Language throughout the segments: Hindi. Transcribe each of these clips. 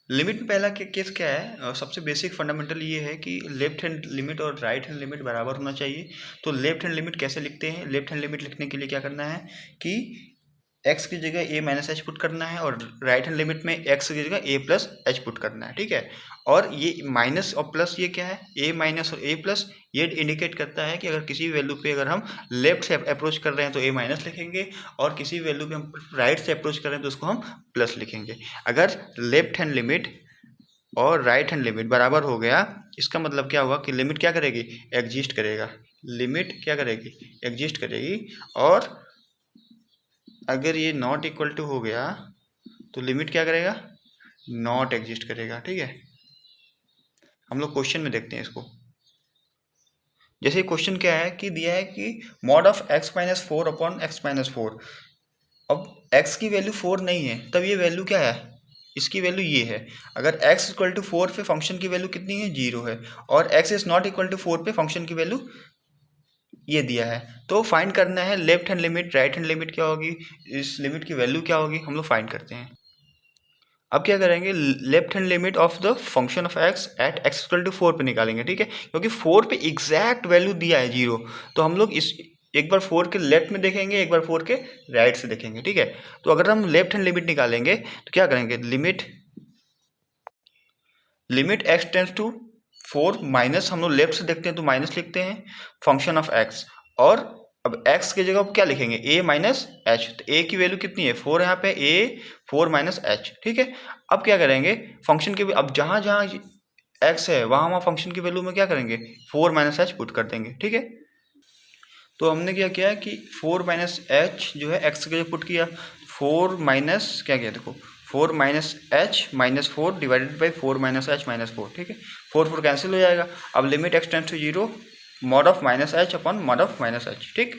लिमिट में पहला केस क्या है, सबसे बेसिक फंडामेंटल ये है कि लेफ्ट हैंड लिमिट और राइट हैंड लिमिट बराबर होना चाहिए। तो लेफ्ट हैंड लिमिट कैसे लिखते हैं? लेफ्ट हैंड लिमिट लिखने के लिए क्या करना है कि x की जगह a माइनस एच पुट करना है, और राइट हैंड लिमिट में x की जगह a प्लस एच पुट करना है, ठीक है। और ये माइनस और प्लस ये क्या है, a माइनस और a प्लस, ये इंडिकेट करता है कि अगर किसी वैल्यू पे अगर हम लेफ्ट से अप्रोच कर रहे हैं तो a माइनस लिखेंगे, और किसी वैल्यू पे हम राइट से अप्रोच कर रहे हैं तो उसको हम प्लस लिखेंगे। अगर लेफ्ट हैंड लिमिट और राइट हैंड लिमिट बराबर हो गया, इसका मतलब क्या हुआ कि लिमिट क्या करेगी, एग्जिस्ट करेगा। लिमिट क्या करेगी, एग्जिस्ट करेगी। और अगर ये नॉट इक्वल टू हो गया तो लिमिट क्या करेगा, नॉट एग्जिस्ट करेगा, ठीक है। हम लोग क्वेश्चन में देखते हैं इसको। जैसे क्वेश्चन क्या है कि दिया है कि mod of x minus four upon x minus four. अब x की वैल्यू 4 नहीं है, तब ये वैल्यू क्या है, इसकी वैल्यू ये है। अगर x इक्वल टू 4 पे फंक्शन की वैल्यू कितनी है, 0 है, और x is not equal to 4 पे फंक्शन की वैल्यू ये दिया है। तो फाइंड करना है left hand limit, right hand limit क्या होगी, इस लिमिट की वैल्यू क्या होगी, हम लोग फाइंड करते हैं। अब क्या करेंगे, left hand limit of the function of x at x equal to 4 पे निकालेंगे, ठीक है। क्योंकि 4 पे एग्जैक्ट वैल्यू दिया है 0, तो हम लोग इस एक बार 4 के लेफ्ट में देखेंगे, एक बार 4 के राइट से देखेंगे, ठीक है। तो अगर हम लेफ्ट हैंड लिमिट निकालेंगे तो क्या करेंगे, limit x tends to 4 minus, हम लोग लेफ्ट से देखते हैं तो माइनस लिखते हैं, फंक्शन ऑफ x। और अब x की जगह क्या लिखेंगे, a माइनस एच। तो a की वैल्यू कितनी है, 4 यहाँ पे, a 4 माइनस एच, ठीक है। अब क्या करेंगे, फंक्शन के अब जहाँ जहाँ x है वहाँ वहाँ फंक्शन की वैल्यू में क्या करेंगे, 4 माइनस एच पुट कर देंगे, ठीक है। तो हमने क्या किया कि 4 माइनस एच जो है x के लिए पुट किया, 4 माइनस क्या किया, देखो 4 minus h minus 4 divided by 4 minus h minus 4, ठीक है। 4 कैंसिल हो जाएगा। अब limit x tends to 0 mod of minus h upon mod of minus h, ठीक।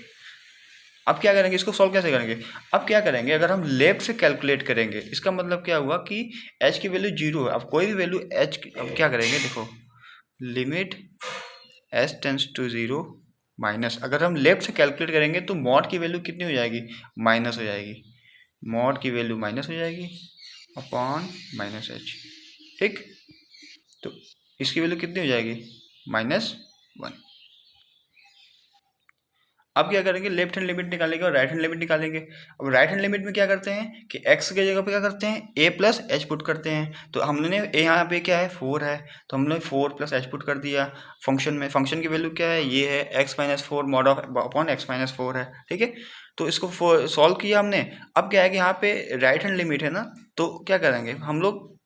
अब क्या करेंगे, इसको सॉल्व कैसे करेंगे, अब क्या करेंगे, अगर हम लेफ्ट से कैलकुलेट करेंगे, इसका मतलब क्या हुआ कि h की वैल्यू 0 है। अब कोई भी वैल्यू h, अब क्या करेंगे, देखो limit h tends to 0 minus, अगर हम लेफ्ट से कैलकुलेट करेंगे तो मॉड की वैल्यू कितनी हो जाएगी, माइनस हो जाएगी। मॉड की वैल्यू माइनस हो जाएगी अपॉन माइनस एच, ठीक। तो इसकी वैल्यू कितनी हो जाएगी, -1। अब क्या करेंगे, लेफ्ट हैंड लिमिट निकालेंगे और राइट हैंड लिमिट निकालेंगे। अब राइट हैंड लिमिट में क्या करते हैं कि x की जगह पे क्या करते हैं, a प्लस एच पुट करते हैं। तो हमने यहाँ पे क्या है, 4 है, तो हमने 4 प्लस एच पुट कर दिया फंक्शन में। फंक्शन की वैल्यू क्या है, ये है x minus 4 mod of upon x minus 4 है, ठीक है। तो इसको सॉल्व किया हमने। अब क्या है कि यहाँ पे राइट हैंड लिमिट है ना, तो क्या करेंगे हम लोग,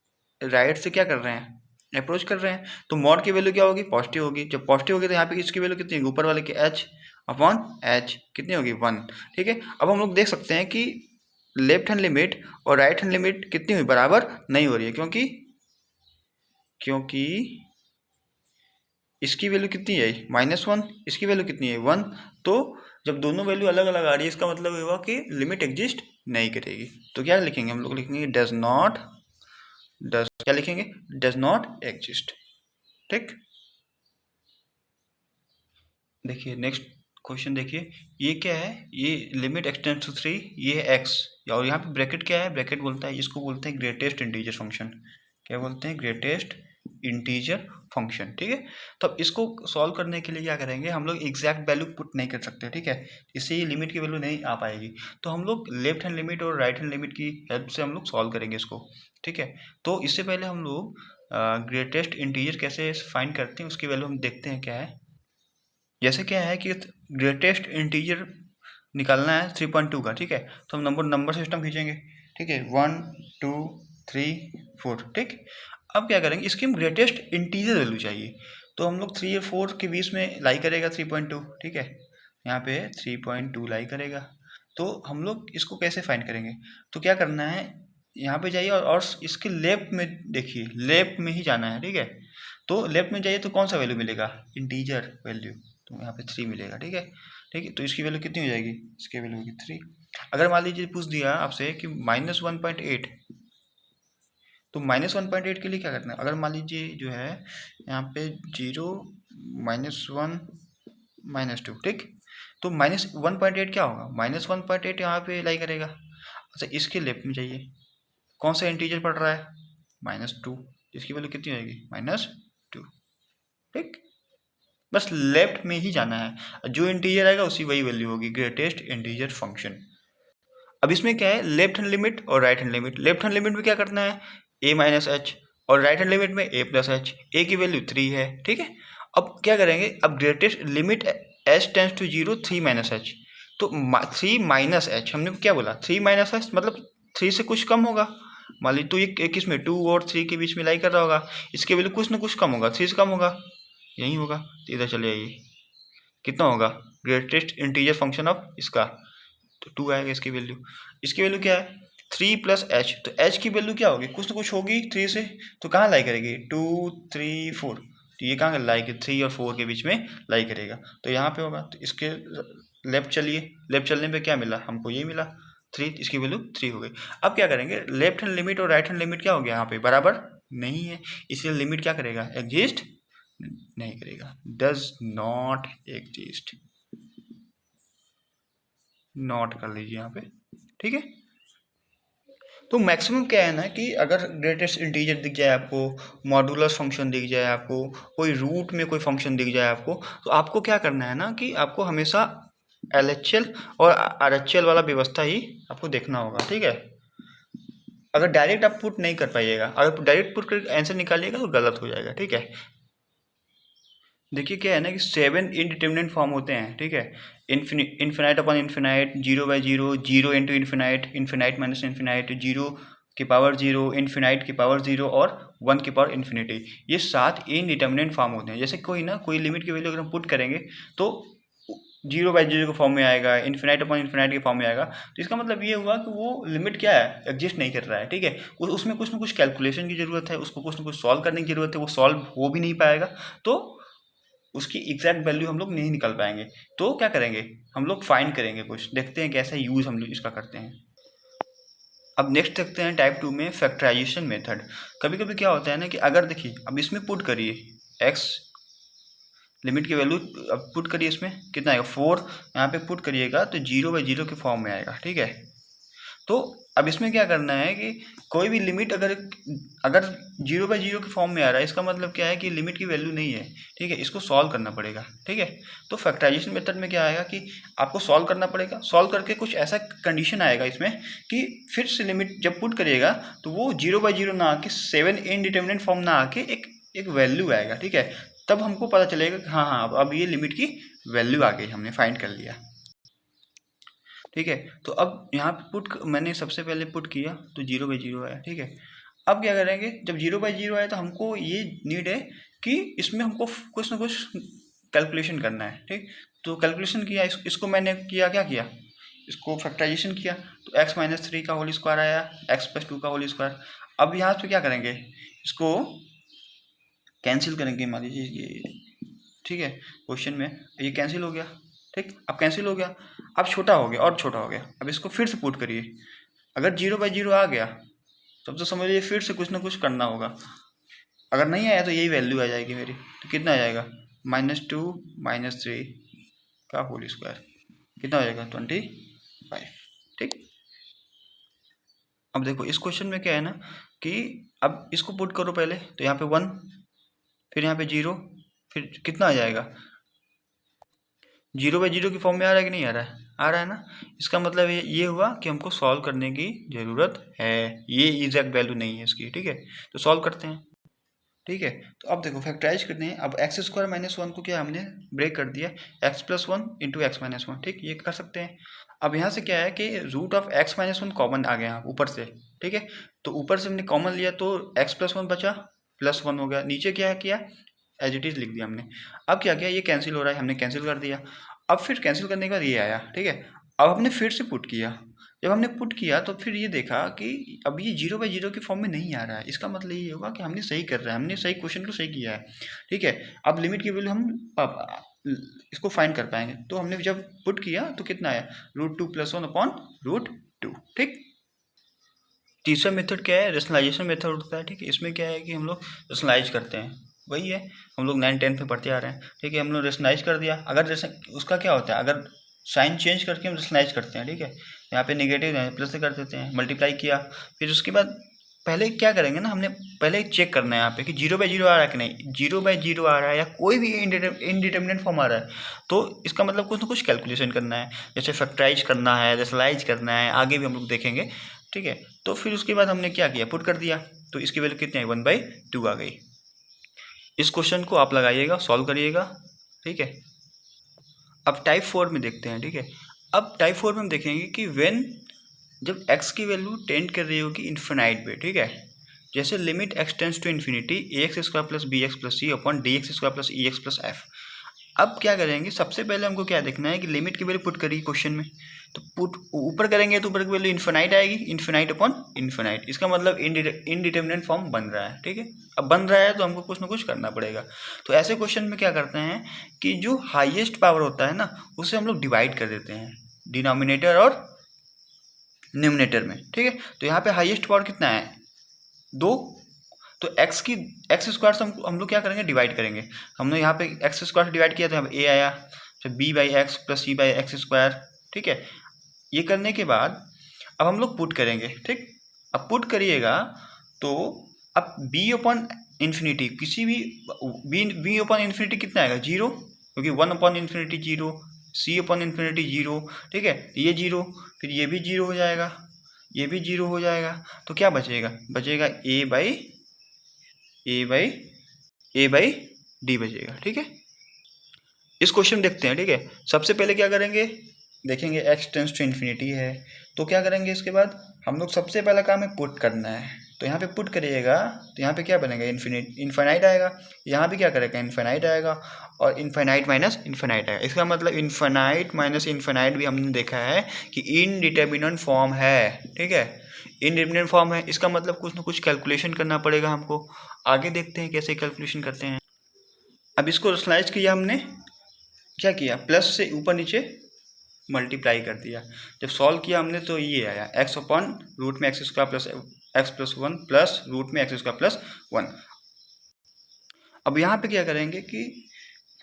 राइट से क्या कर रहे हैं, अप्रोच कर रहे हैं, तो मॉड की वैल्यू क्या होगी, पॉजिटिव होगी। जब पॉजिटिव होगी तो यहाँ पे इसकी वैल्यू कितनी होगी, ऊपर वाले की h अपॉन एच कितनी होगी, 1, ठीक है। अब हम लोग देख सकते हैं कि लेफ्ट हैंड लिमिट और राइट हैंड लिमिट कितनी हुई, बराबर नहीं हो रही है, क्योंकि इसकी वैल्यू कितनी है, -1, इसकी वैल्यू कितनी है, 1। तो जब दोनों वैल्यू अलग अलग आ रही है, इसका मतलब हुआ कि लिमिट एग्जिस्ट नहीं करेगी। तो क्या लिखेंगे, हम लोग लिखेंगे क्या लिखेंगे, डज नॉट एग्जिस्ट, ठीक। देखिए नेक्स्ट क्वेश्चन देखिए, ये क्या है, ये लिमिट x टेंड्स टू 3, ये है x, और यहाँ पे ब्रैकेट क्या है, ब्रैकेट बोलता है, इसको बोलते हैं ग्रेटेस्ट इंटीजर फंक्शन। क्या बोलते हैं, ग्रेटेस्ट इंटीजर फंक्शन, ठीक है। तो अब इसको सॉल्व करने के लिए क्या करेंगे, हम लोग एग्जैक्ट वैल्यू पुट नहीं कर सकते, ठीक है। इससे ये लिमिट की वैल्यू नहीं आ पाएगी। तो हम लोग लेफ्ट हैंड लिमिट और राइट हैंड लिमिट की हेल्प से हम लोग सॉल्व करेंगे इसको, ठीक है। तो इससे पहले हम लोग ग्रेटेस्ट इंटीजर कैसे फाइंड करते हैं उसकी वैल्यू हम देखते हैं क्या है। जैसे क्या है कि ग्रेटेस्ट इंटीजर निकालना है 3.2 का, ठीक है। तो हम नंबर सिस्टम खींचेंगे, ठीक है, 1 2 3 4, ठीक। अब क्या करेंगे, इसकी हम ग्रेटेस्ट इंटीजर वैल्यू चाहिए, तो हम लोग 3 और 4 के बीच में लाई करेगा 3.2, ठीक है। यहाँ पे 3.2 लाई करेगा। तो हम लोग इसको कैसे फाइंड करेंगे, तो क्या करना है, यहाँ पे जाइए और इसके लेफ्ट में देखिए, लेफ्ट में ही जाना है, ठीक है। तो लेफ्ट में जाइए तो कौन सा वैल्यू मिलेगा, इंटीजर वैल्यू, तो यहाँ पे 3 मिलेगा, ठीक है। ठीक है, तो इसकी वैल्यू कितनी हो जाएगी, इसकी वैल्यू होगी 3। अगर मान लीजिए पूछ दिया आपसे कि -1.8, तो -1.8 के लिए क्या करना है, अगर मान लीजिए जो है यहाँ पे 0 -1 -2, ठीक। तो -1.8 क्या होगा, -1.8 यहाँ पे लाई करेगा। अच्छा, इसके लेफ्ट में जाइए, कौन सा इंटीजर पढ़ रहा है, -2, इसकी वैल्यू कितनी आएगी -2। ठीक, बस लेफ्ट में ही जाना है, जो इंटीजर आएगा उसी वही वैल्यू होगी, ग्रेटेस्ट इंटीजर फंक्शन। अब इसमें क्या है, लेफ्ट हैंड लिमिट और right hand limit. Left hand limit में क्या करना है, a माइनस एच, और राइट हैंड लिमिट में a प्लस एच। a की वैल्यू 3 है, ठीक है। अब क्या करेंगे, अब greatest limit h tends to 0 3 minus h, तो 3 माइनस एच, हमने क्या बोला 3 माइनस एच मतलब 3 से कुछ कम होगा। मान ली तो ये किस में 2 और 3 के बीच में लाई कर रहा होगा, इसके वैल्यू कुछ ना कुछ कम होगा, 3 से कम होगा, यही होगा। तो इधर चले आइए, कितना होगा ग्रेटेस्ट इंटीजर फंक्शन ऑफ इसका, तो 2 आएगा इसकी वैल्यू। इसकी वैल्यू क्या है 3 प्लस एच, तो एच की वैल्यू क्या होगी, कुछ ना कुछ होगी 3 से, तो कहाँ लाई करेगी 2 3 4, तो ये कहाँ लाई के 3 और 4 के बीच में लाई करेगा, तो यहाँ पे होगा। तो इसके लेफ्ट चलिए, लेफ्ट चलने पे क्या मिला हमको, ये मिला 3, इसकी वैल्यू 3 हो गई। अब क्या करेंगे, लेफ्ट हैंड लिमिट और राइट हैंड लिमिट क्या हो गया यहाँ पे बराबर नहीं है, इसलिए लिमिट क्या करेगा, एग्जिस्ट नहीं करेगा, डज नॉट एग्जिस्ट, नॉट कर लीजिए यहाँ पे, ठीक है। तो मैक्सिमम क्या है ना कि अगर ग्रेटेस्ट इंटीजर दिख जाए आपको, मॉडुलस फंक्शन दिख जाए आपको, कोई रूट में कोई फंक्शन दिख जाए आपको, तो आपको क्या करना है ना कि आपको हमेशा LHL और RHL वाला व्यवस्था ही आपको देखना होगा, ठीक है। अगर डायरेक्ट आप पुट नहीं कर पाइएगा, अगर डायरेक्ट पुट कर आंसर निकालिएगा तो गलत हो जाएगा, ठीक है। देखिए क्या है ना कि 7 इनडिटर्मिनेट फॉर्म होते हैं, ठीक है। Infinite upon infinite, 0/0, 0 into infinite, infinite minus infinite, 0 की पावर 0, इन्फिनाइट की पावर 0 और 1 की पावर इन्फिनिटी, ये 7 इनडिटर्मिनेट फॉर्म होते हैं। जैसे कोई लिमिट की वैल्यू अगर हम पुट करेंगे तो 0/0 के फॉर्म में आएगा, इन्फिनाइट अपॉन इन्फिनाइट के फॉर्म में आएगा, तो इसका मतलब ये हुआ कि वो लिमिट क्या है, एग्जिस्ट नहीं कर रहा है, ठीक है। उसमें कुछ ना कुछ कैलकुलेशन की जरूरत है, उसको कुछ ना कुछ सॉल्व करने की जरूरत है, वो सॉल्व हो भी नहीं पाएगा, तो उसकी एग्जैक्ट वैल्यू हम लोग नहीं निकाल पाएंगे। तो क्या करेंगे, हम लोग फाइंड करेंगे, कुछ देखते हैं कैसा यूज हम लोग इसका करते हैं। अब नेक्स्ट देखते हैं टाइप 2 में फैक्टराइजेशन मेथड। कभी कभी क्या होता है ना कि अगर देखिए अब इसमें पुट करिए x लिमिट की वैल्यू, अब पुट करिए इसमें कितना आएगा 4, यहाँ पे पुट करिएगा तो 0/0 के फॉर्म में आएगा, ठीक है। तो अब इसमें क्या करना है कि कोई भी लिमिट अगर 0/0 के फॉर्म में आ रहा है, इसका मतलब क्या है कि लिमिट की वैल्यू नहीं है, ठीक है, इसको सॉल्व करना पड़ेगा, ठीक है। तो फैक्टराइजेशन मेथड में क्या आएगा कि आपको सॉल्व करना पड़ेगा, सॉल्व करके कुछ ऐसा कंडीशन आएगा इसमें कि फिर से लिमिट जब पुट करिएगा तो वो 0/0 ना आके 7 इनडिटर्मिनेट फॉर्म ना आके एक वैल्यू आएगा, ठीक है। तब हमको पता चलेगा कि हाँ हाँ अब ये लिमिट की वैल्यू आ गई, हमने फाइंड कर लिया, ठीक है। तो अब यहाँ पे मैंने सबसे पहले पुट किया तो 0/0 आया, ठीक है। अब क्या करेंगे, जब 0/0 आया तो हमको ये नीड है कि इसमें हमको कुछ ना कुछ कैलकुलेशन करना है, ठीक। तो कैलकुलेशन किया, इसको मैंने क्या किया, इसको फैक्टराइजेशन किया, तो x-3 का होल स्क्वायर आया, x+2 का होल स्क्वायर। अब यहाँ पे क्या करेंगे, इसको कैंसिल करेंगे, मान लीजिए ये, ठीक है, क्वेश्चन में ये कैंसिल हो गया, ठीक। अब कैंसिल हो गया, अब छोटा हो गया और छोटा हो गया, अब इसको फिर से पुट करिए, अगर 0/0 आ गया तब तो समझ लीजिए फिर से कुछ ना कुछ करना होगा, अगर नहीं आया तो यही वैल्यू आ जाएगी मेरी, तो कितना आ जाएगा -2 -3 का होल स्क्वायर, कितना हो जाएगा 25, ठीक। अब देखो इस क्वेश्चन में क्या है ना कि अब इसको पुट करो पहले, तो यहाँ पे 1, फिर यहाँ पे 0, फिर कितना आ जाएगा 0/0 की फॉर्म में आ रहा है कि नहीं आ रहा है, आ रहा है ना। इसका मतलब ये हुआ कि हमको सॉल्व करने की ज़रूरत है, ये एग्जैक्ट वैल्यू नहीं है इसकी, ठीक है। तो सॉल्व करते हैं, ठीक है। तो अब देखो फैक्टराइज करते हैं, अब x² - 1 को क्या हमने ब्रेक कर दिया, x+1 इंटू x-1, ठीक, ये कर सकते हैं। अब यहाँ से क्या है कि रूट ऑफ x-1 कॉमन आ गया ऊपर से, ठीक है। तो ऊपर से हमने कॉमन लिया तो x+1 बचा, +1 हो गया, नीचे क्या किया एज इट इज़ लिख दिया हमने। अब क्या किया, ये कैंसिल हो रहा है, हमने कैंसिल कर दिया। अब फिर कैंसिल करने के बाद ये आया, ठीक है। अब हमने फिर से पुट किया, जब हमने पुट किया तो फिर ये देखा कि अब ये 0/0 के फॉर्म में नहीं आ रहा है, इसका मतलब ये होगा कि हमने सही कर रहा है, हमने सही क्वेश्चन को सही किया है, ठीक है। अब लिमिट की वैल्यू हम इसको फाइंड कर पाएंगे, तो हमने जब पुट किया तो कितना आया √2 + 1/√2, ठीक। तीसरा मेथड क्या है, रेशनलाइजेशन मेथड होता है, ठीक है। इसमें क्या है कि हम लोग रेशनलाइज करते हैं, वही है हम लोग 9-10 में पढ़ते आ रहे हैं, ठीक है। हम लोग रेशनलाइज कर दिया, अगर उसका क्या होता है, अगर साइन चेंज करके हम रेशनलाइज करते हैं, ठीक है। यहाँ पे नेगेटिव है प्लस से कर देते हैं, मल्टीप्लाई किया, फिर उसके बाद पहले क्या करेंगे ना, हमने पहले चेक करना है यहाँ पे कि 0/0 आ रहा है कि नहीं। 0/0 आ रहा है या कोई भी इनडिटरमिनेट फॉर्म आ रहा है तो इसका मतलब कुछ ना कुछ कैलकुलेशन करना है, जैसे फैक्टराइज करना है, रेशनलाइज करना है, आगे भी हम लोग देखेंगे, ठीक है। तो फिर उसके बाद हमने क्या किया, पुट कर दिया, तो इसकी वैल्यू कितनी आई, 1/2 आ गई। इस क्वेश्चन को आप लगाइएगा, सॉल्व करिएगा, ठीक है। अब टाइप 4 में देखते हैं, ठीक है। अब टाइप 4 में हम देखेंगे कि व्हेन, जब x की वैल्यू टेंड कर रही होगी इन्फिनाइट पे, ठीक है, जैसे limit x tends to infinity ax² plus bx plus c upon dx² plus ex plus f। अब क्या करेंगे, सबसे पहले हमको क्या देखना है कि लिमिट की वैल्यू पुट करिए क्वेश्चन में, तो पुट ऊपर करेंगे तो ऊपर की वैल्यू इन्फिनाइट आएगी, इन्फिनाइट अपॉन इन्फिनाइट, इसका मतलब इनडिटरमिनेट फॉर्म बन रहा है, ठीक है। अब बन रहा है तो हमको कुछ ना कुछ करना पड़ेगा। तो ऐसे क्वेश्चन में क्या करते हैं कि जो हाईएस्ट पावर होता है ना उसे हम लोग डिवाइड कर देते हैं डिनोमिनेटर और न्यूमिनेटर में, ठीक है। तो यहाँ पे हाईएस्ट पावर कितना है, 2, तो x² से हम लोग क्या करेंगे, डिवाइड करेंगे। हमने यहाँ पे x² से डिवाइड किया तो यहाँ पे a आया, फिर b/x प्लस c/x², ठीक है। ये करने के बाद अब हम लोग पुट करेंगे, ठीक। अब पुट करिएगा तो अब b अपॉन इन्फिनिटी, किसी भी b अपॉन इन्फिनिटी कितना आएगा, 0, क्योंकि 1 upon infinity 0, c upon infinity 0, ठीक है। ये 0, फिर ये भी 0 हो जाएगा, ये भी 0 हो जाएगा, तो क्या बचेगा, बचेगा a बाई d बचेगा, ठीक है। इस क्वेश्चन देखते हैं, ठीक है। सबसे पहले क्या करेंगे, देखेंगे x टेंड्स टू इन्फिनिटी है, तो क्या करेंगे, इसके बाद हम लोग सबसे पहला काम है पुट करना है, तो यहाँ पे पुट करिएगा तो यहाँ पे क्या बनेगा, इन्फिनाइट आएगा, यहाँ भी क्या करेगा, इन्फिनाइट आएगा, और इन्फिनाइट माइनस इन्फिनाइट आएगा। इसका मतलब इन्फिनाइट माइनस इन्फिनाइट भी हमने देखा है कि इनडिटरमिनेट फॉर्म है, ठीक है, इनडिटरमिनेट फॉर्म है। इसका मतलब कुछ ना कुछ कैलकुलेशन करना पड़ेगा हमको, आगे देखते हैं कैसे कैलकुलेशन करते हैं। अब इसको रैशनलाइज किया हमने, क्या किया, प्लस से ऊपर नीचे मल्टीप्लाई कर दिया, जब सॉल्व किया हमने तो ये आया x अपॉन रूट में x² plus x plus 1 plus root में x² प्लस 1। अब यहाँ पे क्या करेंगे कि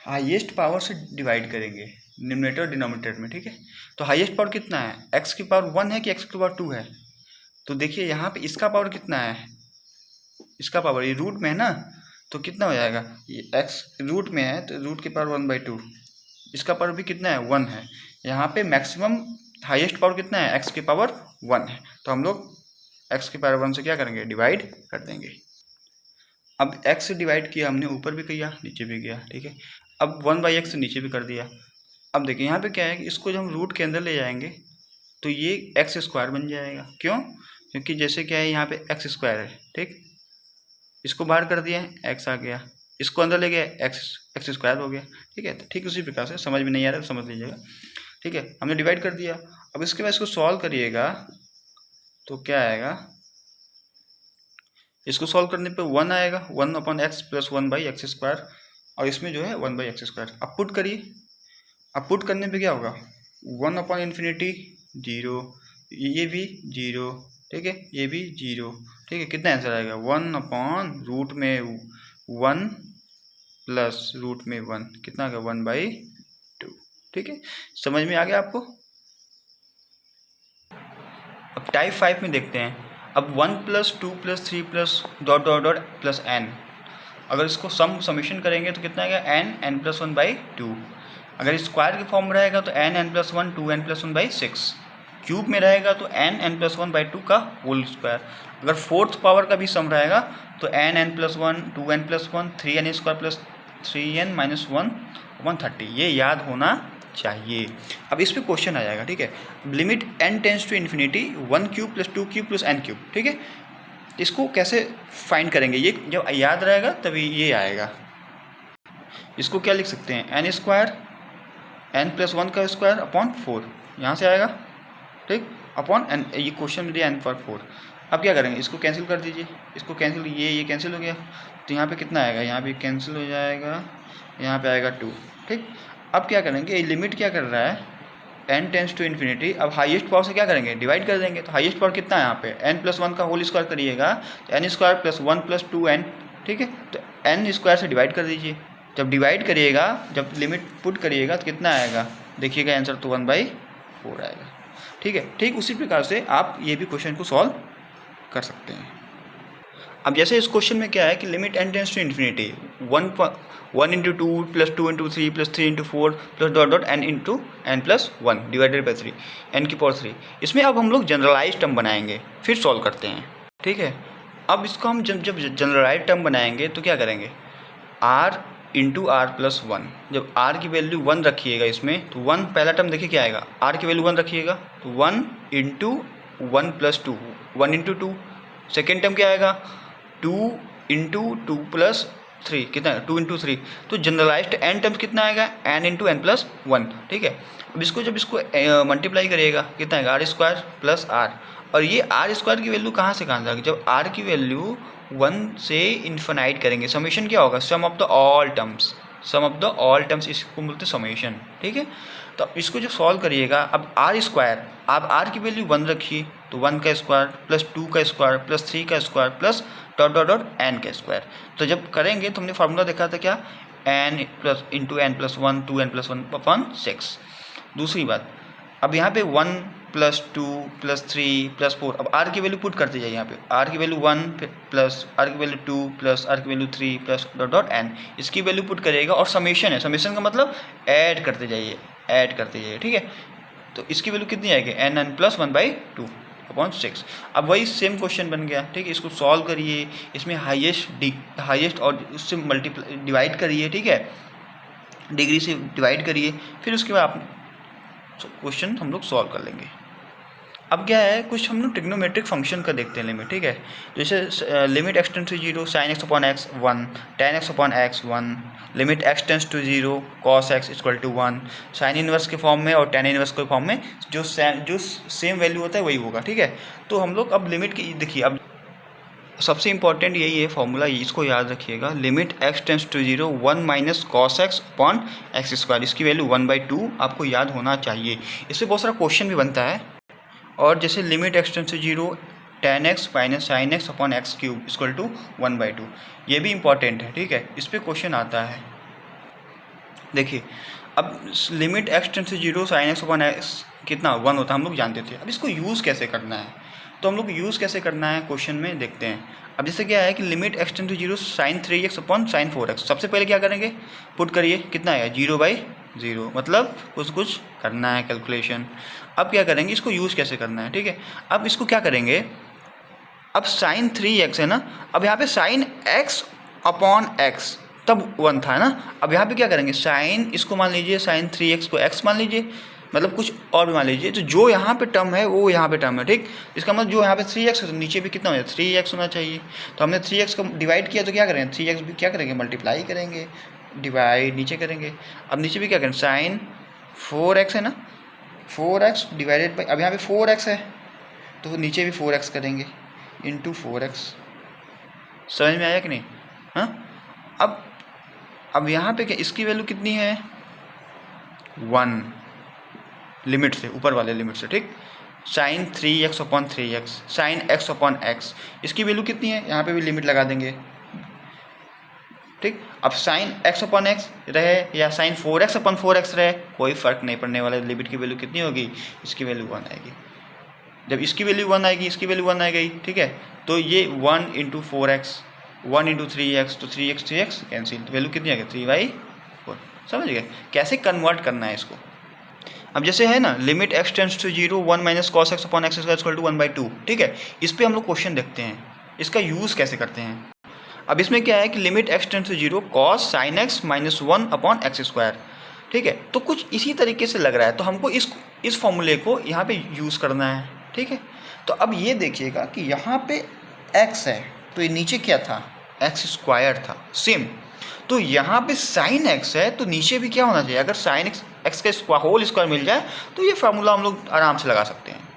हाईएस्ट पावर से डिवाइड करेंगे न्यूमरेटर और डिनोमिनेटर में, ठीक है। तो हाईएस्ट पावर कितना है, x की पावर 1 है कि x की पावर 2 है, तो देखिए यहाँ पे इसका पावर कितना है, इसका पावर, ये रूट में है ना, तो कितना हो जाएगा, ये x रूट में है तो रूट की पावर 1/2, इसका पावर भी कितना है, 1 है। यहाँ पे मैक्सिमम हाईएस्ट पावर कितना है, x की पावर 1 है, तो हम लोग x की पावर 1 से क्या करेंगे, डिवाइड कर देंगे। अब x से डिवाइड किया हमने, ऊपर भी किया नीचे भी किया, ठीक है। अब 1/x से नीचे भी कर दिया। अब देखिए यहाँ पे क्या है कि इसको जब हम रूट के अंदर ले जाएंगे तो ये x² बन जाएगा, क्यों, क्योंकि जैसे क्या है यहाँ पे x² है, ठीक, इसको बाहर कर दिया x आ गया, इसको अंदर ले गया x² हो गया, ठीक है। तो ठीक उसी प्रकार से, समझ में नहीं आ रहा है तो समझ लीजिएगा, ठीक है। हमने डिवाइड कर दिया। अब इसके बाद इसको सॉल्व करिएगा तो क्या आएगा, इसको सॉल्व करने पे 1 आएगा, 1/x प्लस 1/x², और इसमें जो है 1/x²। अब पुट करिए, अब पुट करने पे क्या होगा, 1 अपॉन इन्फिनिटी 0, ये भी 0, ठीक है, ये भी 0, ठीक है। कितना आंसर आएगा, 1 अपॉन रूट में 1 प्लस रूट में 1, कितना आ गया, 1/2, ठीक है। समझ में आ गया आपको। अब टाइप 5 में देखते हैं। अब 1 plus 2 plus 3 plus dot dot dot plus n, अगर इसको समेशन करेंगे तो कितना आएगा, n प्लस 1/2। अगर स्क्वायर के फॉर्म में रहेगा तो n plus 1 2n plus 1/6, cube में रहेगा तो n प्लस 1/2 का होल स्क्वायर। अगर फोर्थ पावर का भी सम रहेगा तो n plus 1 2n plus 1 3n² plus 3n minus 1/30, ये याद होना चाहिए। अब इस पर क्वेश्चन आ जाएगा, ठीक है। Limit n tends to infinity 1 cube plus 2 cube plus n cube, ठीक है। इसको कैसे फाइंड करेंगे, ये जब याद रहेगा तभी ये आएगा। इसको क्या लिख सकते हैं, n² n प्लस 1 का स्क्वायर अपॉन 4, यहाँ से आएगा, ठीक, अपॉन n, ये क्वेश्चन में दिया n पर 4। अब क्या करेंगे, इसको कैंसिल कर दीजिए, इसको कैंसिल, ये कैंसिल हो गया, तो यहाँ पे कितना आएगा, यहाँ भी कैंसिल हो जाएगा, यहाँ पे आएगा 2, ठीक। अब क्या करेंगे, ये लिमिट क्या कर रहा है, n टेंस टू इन्फिनिटी, अब हाईएस्ट पावर से क्या करेंगे, डिवाइड कर देंगे। तो हाईएस्ट पावर कितना है यहाँ पे, n प्लस 1 का होल स्क्वायर करिएगा तो n² प्लस 1 प्लस 2n, ठीक है। तो n² से डिवाइड कर दीजिए, जब डिवाइड करिएगा, जब लिमिट पुट करिएगा तो कितना आएगा, देखिएगा आंसर तो 1/4 आएगा, ठीक है। ठीक उसी प्रकार से आप ये भी क्वेश्चन को सॉल्व कर सकते हैं। अब जैसे इस क्वेश्चन में क्या है कि limit n tends to infinity 1 into two plus 2 into three plus 3 into 4 plus dot dot n into n plus 1 divided by 3 n की पावर 3। इसमें अब हम लोग जनरलाइज टर्म बनाएंगे, फिर सॉल्व करते हैं, ठीक है। अब इसको हम जब जनरलाइज टर्म बनाएंगे तो क्या करेंगे, r इंटू आर प्लस 1। जब r की वैल्यू 1 रखिएगा इसमें तो 1 पहला टर्म देखिए क्या आएगा, r की वैल्यू 1 रखिएगा तो 1 into 1 plus 2 1 into 2। Second term क्या आएगा 2 इंटू 2 प्लस 3 कितना है 2 इंटू 3। तो जनरलाइज्ड n टर्म्स कितना आएगा n इंटू n प्लस 1, ठीक है। अब जब इसको मल्टीप्लाई करिएगा कितना आएगा आर स्क्वायर प्लस आर। और ये आर स्क्वायर की वैल्यू कहाँ से कहाँ जाएगी, जब आर की वैल्यू 1 से इन्फिनाइट करेंगे समेशन क्या होगा, sum of the all terms, sum of the all terms इसको बोलते हैं समेशन, ठीक है। तो इसको जब सॉल्व करिएगा, अब आर स्क्वायर, आप आर की वैल्यू 1 रखिए तो 1 का स्क्वायर प्लस 2 का स्क्वायर प्लस 3 का square plus dot dot dot n का स्क्वायर। तो जब करेंगे तो हमने फार्मूला देखा था क्या, n plus into n plus 1 2n plus 1 upon 6। दूसरी बात, अब यहाँ पे 1 प्लस 2 प्लस 3 प्लस 4, अब आर की वैल्यू पुट करते जाइए। यहाँ पे आर की वैल्यू 1 प्लस आर की वैल्यू 2 प्लस आर की value 3 plus dot dot n, इसकी वैल्यू पुट करिएगा। और समेशन है, समेशन का मतलब ऐड करते जाइए, ऐड करते जाइए, ठीक है। तो इसकी वैल्यू कितनी आएगी एन एन प्लस 1/2 अपॉन 6। अब वही सेम क्वेश्चन बन गया, ठीक है। इसको सॉल्व करिए, इसमें हाईएस्ट और उससे मल्टीप्लाई डिवाइड करिए, ठीक है, डिग्री से डिवाइड करिए, फिर उसके बाद आप क्वेश्चन हम लोग सॉल्व कर लेंगे। अब क्या है, कुछ हम लोग ट्रिग्नोमेट्रिक फंक्शन का देखते हैं लिमिट, ठीक है। जैसे limit x tends to 0 sin x upon x 1, tan x upon x 1, limit x tends to 0 cos x equal to 1, sine inverse के फॉर्म में और tan इनवर्स के फॉर्म में जो सेम वैल्यू होता है वही होगा, ठीक है। तो हम लोग अब लिमिट की देखिए, अब सबसे इंपॉर्टेंट यही है फॉर्मूला, इसको याद रखिएगा। Limit x tends to 0 1 minus cos x upon x square, इसकी वैल्यू 1/2 आपको याद होना चाहिए। इससे बहुत सारा क्वेश्चन भी बनता है। और जैसे limit x tends to 0 tan x minus sine x upon x cube equal to 1/2, ये भी इंपॉर्टेंट है, ठीक है। इस पर क्वेश्चन आता है। देखिए अब limit x tends to 0 sin x upon x कितना 1 होता है, हम लोग जानते थे। अब इसको यूज़ कैसे करना है, तो हम लोग यूज़ कैसे करना है क्वेश्चन में देखते हैं। अब जैसे क्या है कि limit x tends to 0 sin 3x upon sin 4x, सबसे पहले क्या करेंगे पुट करिए, कितना आएगा 0/0, मतलब कुछ करना है कैलकुलेशन। अब क्या करेंगे, इसको यूज़ कैसे करना है, ठीक है। अब इसको क्या करेंगे, अब sin 3x है ना, अब यहाँ पे sin x अपॉन x तब 1 था ना। अब यहाँ पे क्या करेंगे, साइन इसको मान लीजिए sin 3x को x मान लीजिए, मतलब कुछ और भी मान लीजिए। तो जो यहाँ पे टर्म है वो यहाँ पे टर्म है, ठीक। इसका मतलब जो यहाँ पे 3x है तो नीचे भी कितना हो जाए 3x होना चाहिए। तो हमने 3x को डिवाइड किया तो क्या करेंगे, 3x भी क्या करेंगे मल्टीप्लाई करेंगे, डिवाइड नीचे करेंगे। अब नीचे भी क्या करेंगे, साइन 4x है ना, 4x डिवाइडेड बाई, अब यहाँ पे 4x है तो नीचे भी 4x करेंगे इंटू 4x। समझ में आया कि नहीं, हाँ। अब यहाँ पे क्या, इसकी वैल्यू कितनी है 1 लिमिट से, ऊपर वाले लिमिट से, ठीक। Sine 3x upon 3x, sine x upon x, इसकी वैल्यू कितनी है, यहाँ पे भी लिमिट लगा देंगे, ठीक। अब साइन x अपॉन x रहे या साइन 4x अपॉन 4x रहे, कोई फ़र्क नहीं पड़ने वाला। लिमिट की वैल्यू कितनी होगी, इसकी वैल्यू 1 आएगी। जब इसकी वैल्यू 1 आएगी, इसकी वैल्यू 1 आ गई, ठीक है। तो ये 1 इंटू 4x, 1 इंटू 3x, तो 3x कैंसिल, तो वैल्यू कितनी आ गई 3/4। समझ गए कैसे कन्वर्ट करना है इसको। अब जैसे है ना limit x tends to 0 1 minus cos x upon x square equal to 1/2, ठीक है। इस पर हम लोग क्वेश्चन देखते हैं, इसका यूज़ कैसे करते हैं। अब इसमें क्या है कि limit x tends to 0 cos sine x minus 1 upon x square, ठीक है। तो कुछ इसी तरीके से लग रहा है, तो हमको इस फॉर्मूले को यहाँ पे यूज़ करना है, ठीक है। तो अब ये देखिएगा कि यहाँ पे x है तो ये नीचे क्या था एक्स स्क्वायर था, सेम। तो यहाँ पे साइन x है तो नीचे भी क्या होना चाहिए, अगर साइन x का होल स्क्वायर मिल जाए तो ये फार्मूला हम लोग आराम से लगा सकते हैं।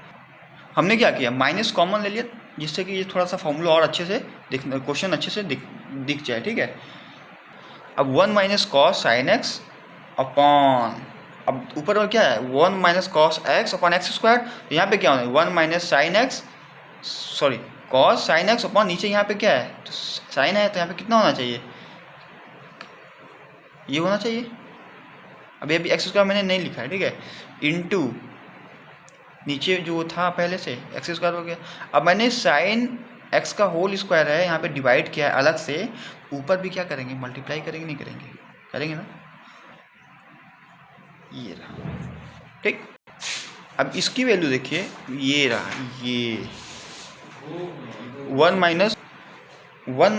हमने क्या किया, माइनस कॉमन ले लिया, जिससे कि ये थोड़ा सा फार्मूला और अच्छे से क्वेश्चन अच्छे से दिख जाए, ठीक है। अब 1 minus cos sine x upon, अब ऊपर क्या है 1 minus cos x upon x square, तो यहाँ पे क्या होना है 1 minus sine x, sorry cos sine x upon नीचे यहाँ पे क्या है तो साइन है, तो यहाँ पे कितना होना चाहिए, ये होना चाहिए। अभी एक्स स्क्वायर मैंने नहीं लिखा है, ठीक है, इनटू नीचे जो था पहले से एक्स स्क्वायर हो गया। अब मैंने साइन एक्स का होल स्क्वायर है, यहाँ पे डिवाइड किया है अलग से, ऊपर भी क्या करेंगे, मल्टीप्लाई करेंगे, नहीं करेंगे, करेंगे ना, ये रहा, ठीक। अब इसकी वैल्यू देखिए, ये रहा, ये 1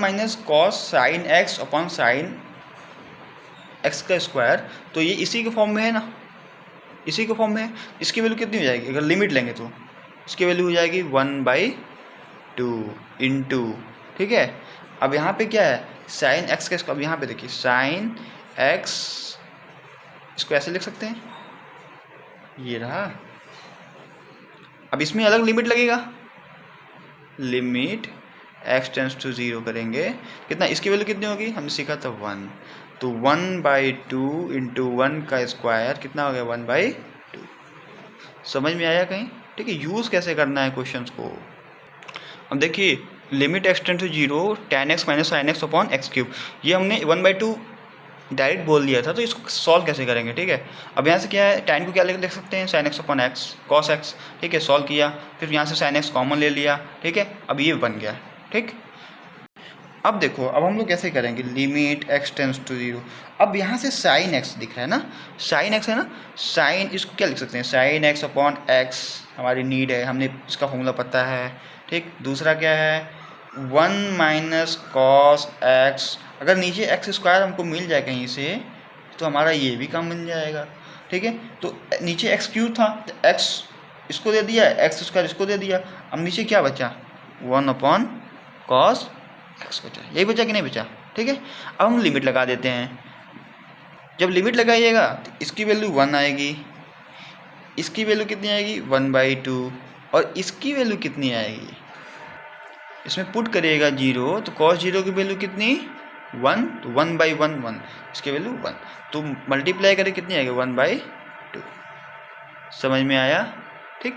minus cos sine x upon sine x का स्क्वायर, तो ये इसी के फॉर्म में है ना, इसी के फॉर्म में है। इसकी वैल्यू कितनी हो जाएगी अगर लिमिट लेंगे तो, इसकी वैल्यू हो जाएगी 1/2 इंटू, ठीक है। अब यहाँ पे क्या है, साइन एक्स का स्क्वायर, अब यहाँ पे देखिए साइन एक्स, इसको ऐसे लिख सकते हैं, ये रहा। अब इसमें अलग लिमिट लगेगा, लिमिट x टेंस टू 0 करेंगे, कितना, इसकी वैल्यू कितनी होगी, हमने सीखा था 1, तो 1/2 इंटू 1 का स्क्वायर कितना हो गया, 1/2। समझ में आया कहीं, ठीक है। यूज़ कैसे करना है क्वेश्चंस को, अब देखिए limit x tends to 0 tan x minus sine x upon x cube, ये हमने 1/2 डायरेक्ट बोल दिया था, तो इसको सॉल्व कैसे करेंगे, ठीक है। अब यहाँ से क्या है, tan को क्या लिख सकते हैं, sign x upon x cos x, ठीक है, सॉल्व किया, फिर यहाँ से साइन एक्स कॉमन ले लिया, ठीक है, अब ये बन गया, ठीक। अब देखो, अब हम लोग कैसे करेंगे, लिमिट x टेंस टू 0, अब यहाँ से साइन एक्स दिख रहा है ना, साइन एक्स है ना, साइन, इसको क्या लिख सकते हैं, साइन एक्स अपॉन एक्स, हमारी नीड है, हमने इसका फॉर्मूला पता है, ठीक। दूसरा क्या है, 1 माइनस कॉस एक्स, अगर नीचे एक्स स्क्वायर हमको मिल जाए कहीं से तो हमारा ये भी काम बन जाएगा, ठीक है। तो नीचे एक्स क्यूब था, तो एक्स इसको दे दिया, एक्स स्क्वायर इसको दे दिया, अब नीचे क्या बचा, 1 अपॉन कॉस एक्स बचा, यही बचा कि नहीं बचा, ठीक है। अब हम लिमिट लगा देते हैं, जब लिमिट लगाइएगा तो इसकी वैल्यू 1 आएगी, इसकी वैल्यू कितनी आएगी 1/2, और इसकी वैल्यू कितनी आएगी, इसमें पुट करिएगा 0, तो cos 0 की वैल्यू कितनी 1, तो 1/1 1, इसकी वैल्यू 1, तो मल्टीप्लाई करें कितनी आएगी 1/2। समझ में आया, ठीक।